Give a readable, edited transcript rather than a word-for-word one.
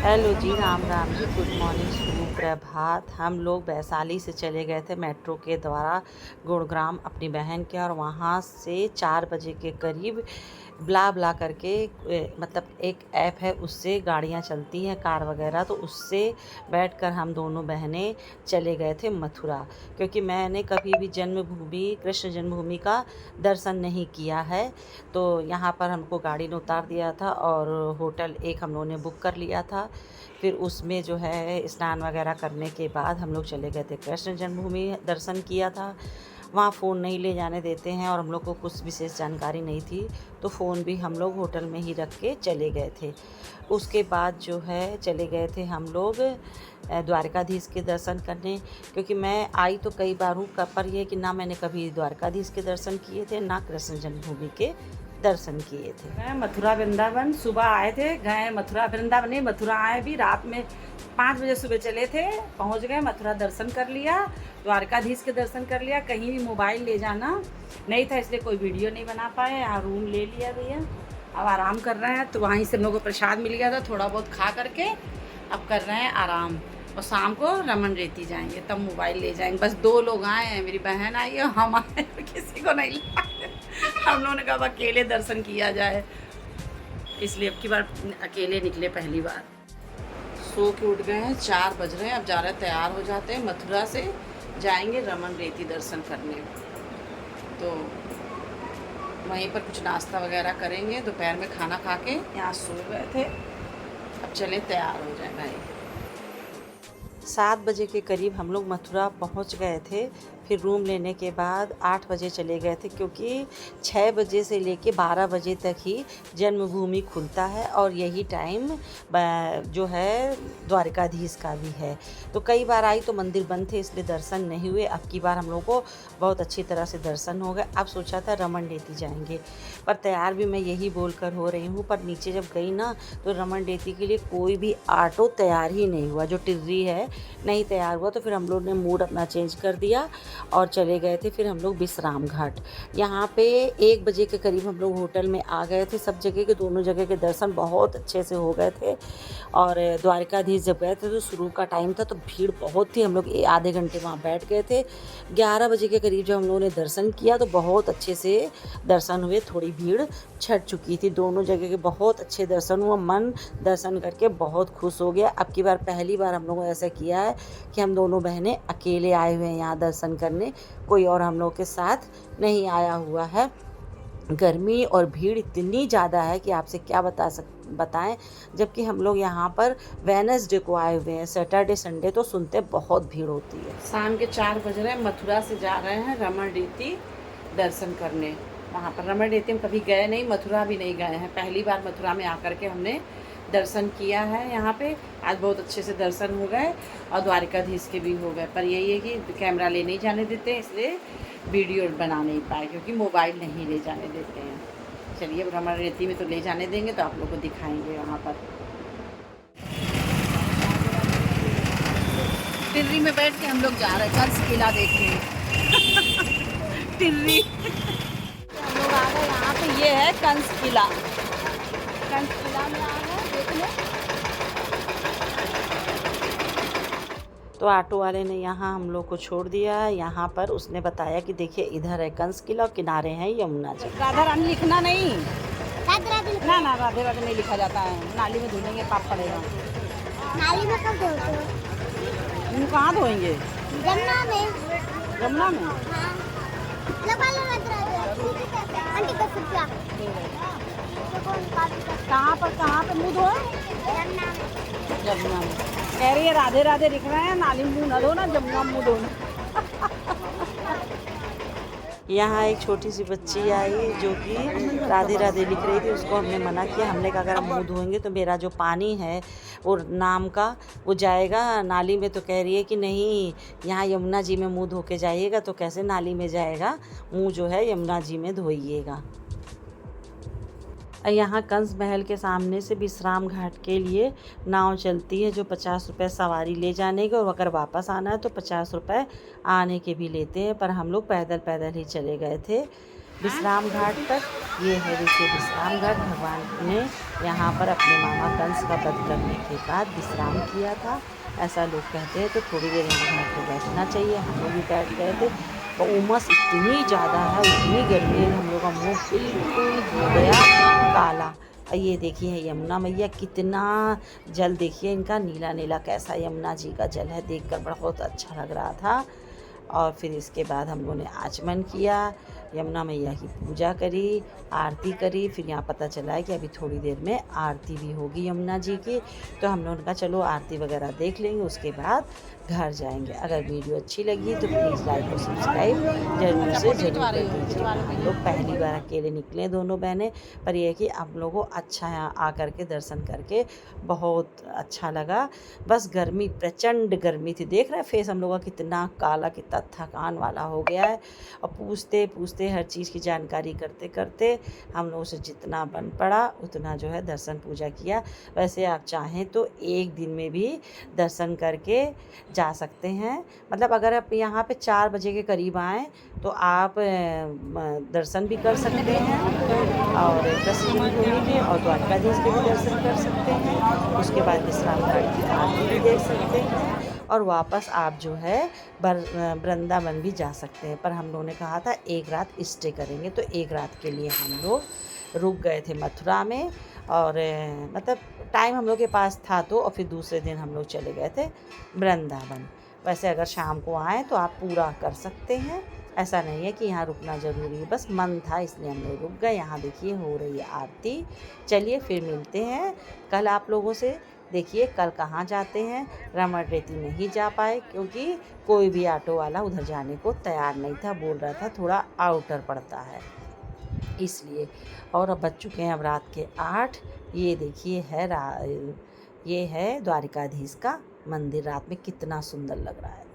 Hello जी, Ram Ram ji, good morning, सुप्रभात। हम लोग वैशाली से चले गए थे मेट्रो के द्वारा गुड़ग्राम अपनी बहन के, और वहाँ से 4 बजे के करीब ब्ला ब्ला करके मतलब एक ऐप है, उससे गाड़ियाँ चलती हैं कार वगैरह, तो उससे बैठकर हम दोनों बहनें चले गए थे मथुरा। क्योंकि मैंने कभी भी जन्मभूमि कृष्ण जन्मभूमि का दर्शन नहीं किया है, तो यहाँ पर हमको गाड़ी ने उतार दिया था और होटल एक हम लोगों ने बुक कर लिया था। फिर उसमें जो है स्नान वगैरह करने के बाद हम लोग चले गए थे कृष्ण जन्मभूमि, दर्शन किया था। वहाँ फ़ोन नहीं ले जाने देते हैं और हम लोग को कुछ विशेष जानकारी नहीं थी, तो फ़ोन भी हम लोग होटल में ही रख के चले गए थे। उसके बाद जो है चले गए थे हम लोग द्वारकाधीश के दर्शन करने। क्योंकि मैं आई तो कई बार हूँ, पर ये कि ना मैंने कभी द्वारकाधीश के दर्शन किए थे, ना कृष्ण जन्मभूमि के दर्शन किए थे। गए मथुरा वृंदावन, सुबह आए थे, गए मथुरा वृंदावन नहीं, मथुरा आए भी रात में 5 बजे सुबह चले थे, पहुंच गए मथुरा, दर्शन कर लिया, द्वारकाधीश के दर्शन कर लिया। कहीं भी मोबाइल ले जाना नहीं था, इसलिए कोई वीडियो नहीं बना पाए। यहाँ रूम ले लिया भैया, अब आराम कर रहे हैं। तो वहीं से हम लोग को प्रसाद मिल गया था, थोड़ा बहुत खा करके अब कर रहे हैं आराम। और शाम को रमन रेती जाएंगे, तब मोबाइल ले जाएंगे। बस 2 लोग आए हैं, मेरी बहन आई है, हम आए हैं, किसी को नहीं लाए। हम लोगों ने कहा अकेले दर्शन किया जाए, इसलिए अब की बार अकेले निकले पहली बार। सो के उठ गए हैं, 4 बज रहे हैं, अब जा रहे हैं, तैयार हो जाते हैं, मथुरा से जाएंगे रमन रेती दर्शन करने। तो वहीं पर कुछ नाश्ता वगैरह करेंगे, दोपहर में खाना खा के यहाँ सो गए थे, अब चले तैयार हो जाए भाई। 7 बजे के करीब हम लोग मथुरा पहुंच गए थे। फिर रूम लेने के बाद 8 बजे चले गए थे, क्योंकि 6 बजे से लेके 12 बजे तक ही जन्मभूमि खुलता है, और यही टाइम जो है द्वारकाधीश का भी है। तो कई बार आई तो मंदिर बंद थे, इसलिए दर्शन नहीं हुए। अब की बार हम लोगों को बहुत अच्छी तरह से दर्शन हो गए। अब सोचा था रमन रेती जाएंगे, पर तैयार भी मैं यही बोलकर हो रही हूँ, पर नीचे जब गई ना, तो रमन रेती के लिए कोई भी ऑटो तैयार ही नहीं हुआ। जो टिर्री है नहीं तैयार हुआ, तो फिर हम लोग ने मूड अपना चेंज कर दिया और चले गए थे फिर हम लोग विश्राम घाट। यहाँ पे 1 बजे के करीब हम लोग होटल में आ गए थे। सब जगह के, दोनों जगह के दर्शन बहुत अच्छे से हो गए थे। और द्वारकाधीश जब गए थे तो शुरू का टाइम था, तो भीड़ बहुत थी। हम लोग आधे घंटे वहाँ बैठ गए थे। 11 बजे के करीब जब हम लोगों ने दर्शन किया, तो बहुत अच्छे से दर्शन हुए। थोड़ी भीड़ छट चुकी थी, दोनों जगह के बहुत अच्छे दर्शन हुआ। मन दर्शन करके बहुत खुश हो गया। अब की बार पहली बार हम लोगों ने ऐसा किया है कि हम दोनों बहनें अकेले आए हुए हैं यहाँ दर्शन करने, कोई और हम लोग के साथ नहीं आया हुआ है। गर्मी और भीड़ इतनी ज़्यादा है कि आपसे क्या बताएं। जबकि हम लोग यहाँ पर वेडनेसडे को आए हुए हैं, सैटरडे संडे तो सुनते बहुत भीड़ होती है। शाम के 4 बज रहे हैं, मथुरा से जा रहे हैं रमन रेती दर्शन करने। वहाँ पर रमन रेती हम कभी गए नहीं, मथुरा भी नहीं गए हैं, पहली बार मथुरा में आकर के हमने दर्शन किया है। यहाँ पे आज बहुत अच्छे से दर्शन हो गए और द्वारकाधीश के भी हो गए। पर यही है कि कैमरा ले नहीं जाने देते, इसलिए वीडियो बना नहीं पाए, क्योंकि मोबाइल नहीं ले जाने देते हैं। चलिए, अब रमन रेती में तो ले जाने देंगे, तो आप लोग को दिखाएंगे वहाँ पर। टिर्री में बैठ के हम लोग जा रहे हैं कंस किला देखने। टिर्री हम लोग आ गए यहाँ पे, ये है कंस किला। कंस किला में आ गए देखने। तो ऑटो वाले ने यहाँ हम लोग को छोड़ दिया है। यहाँ पर उसने बताया कि देखिए इधर है कंस किला और किनारे हैं यमुना जी। राधा रानी लिखना नहीं, ना ना, राधे राधे नहीं लिखा जाता है। नाली में धुलेंगे, पाप पड़ेगा। नाली में कब धोते हो? मुँह कहाँ धोएंगे? जमुना में। यमुना में। हाँ। लगा लो आंटी का कुत्ता। कहाँ पर मुँह धोए? जमुना में। जमुना में। कह रही है राधे राधे लिख रहे हैं, नाली में मुँह न धोना, जमुना में मुँह धोना। यहाँ एक छोटी सी बच्ची आई जो कि राधे राधे लिख रही थी। उसको हमने मना किया। हमने कहा अगर हम मुँह धोएंगे तो मेरा जो पानी है और नाम का वो जाएगा नाली में। तो कह रही है कि नहीं, यहाँ यमुना जी में मुँह धो के जाइएगा। तो कैसे नाली में जाएगा, मुँह जो है यमुना जी में धोइएगा। यहाँ कंस महल के सामने से विश्राम घाट के लिए नाव चलती है, जो 50 रुपये सवारी ले जाने के, और अगर वापस आना है तो 50 रुपये आने के भी लेते हैं। पर हम लोग पैदल पैदल ही चले गए थे। विश्राम घाट तक। ये है देखिए विश्राम घाट। भगवान ने यहाँ पर अपने मामा कंस का वध करने के बाद विश्राम किया था, ऐसा लोग कहते हैं। तो थोड़ी देर यहाँ घाट पर बैठना चाहिए। हम लोग भी बैठ गए थे। तो उमस इतनी ज़्यादा है, इतनी गर्मी है, हम लोग का मुँह बिल्कुल हो गया काला। और ये देखिए यमुना मैया, कितना जल देखिए इनका नीला नीला, कैसा यमुना जी का जल है, देखकर बहुत अच्छा लग रहा था। और फिर इसके बाद हम लोगों ने आचमन किया, यमुना मैया की पूजा करी, आरती करी। फिर यहाँ पता चला है कि अभी थोड़ी देर में आरती भी होगी यमुना जी की। तो हम लोगों ने कहा चलो आरती वगैरह देख लेंगे, उसके बाद घर जाएंगे। अगर वीडियो अच्छी लगी तो प्लीज़ लाइक और सब्सक्राइब जरूर से ज़रूर कर दीजिए। हम लोग पहली बार अकेले निकले दोनों बहनें, पर यह है कि आप लोगों को अच्छा यहाँ आकर के दर्शन करके बहुत अच्छा लगा। बस गर्मी, प्रचंड गर्मी थी। देख रहे हैं फेस हम लोगों का कितना काला, कितना थकान वाला हो गया है। और पूछते पूछते हर चीज़ की जानकारी करते करते हम लोगों से जितना बन पड़ा उतना जो है दर्शन पूजा किया। वैसे आप चाहें तो एक दिन में भी दर्शन करके जा सकते हैं। मतलब अगर आप यहाँ पे 4 बजे के करीब आएँ तो आप दर्शन भी कर सकते हैं और प्रसिद्ध भूमि के और द्वारकाधीश के भी दर्शन कर सकते हैं। उसके बाद विश्राम घाट की आरती भी देख सकते हैं और वापस आप जो है वृंदावन भी जा सकते हैं। पर हम लोगों ने कहा था एक रात स्टे करेंगे, तो एक रात के लिए हम लोग रुक गए थे मथुरा में। और मतलब टाइम हम लोग के पास था तो, और फिर दूसरे दिन हम लोग चले गए थे वृंदावन। वैसे अगर शाम को आएँ तो आप पूरा कर सकते हैं, ऐसा नहीं है कि यहाँ रुकना ज़रूरी है, बस मन था इसलिए हम लोग रुक गए। यहाँ देखिए हो रही है आरती। चलिए फिर मिलते हैं कल आप लोगों से। देखिए कल कहाँ जाते हैं, रमण रेती नहीं जा पाए क्योंकि कोई भी ऑटो वाला उधर जाने को तैयार नहीं था, बोल रहा था थोड़ा आउटर पड़ता है इसलिए। और अब बज चुके हैं अब रात के 8। ये देखिए है ये है द्वारिकाधीश का मंदिर, रात में कितना सुंदर लग रहा है।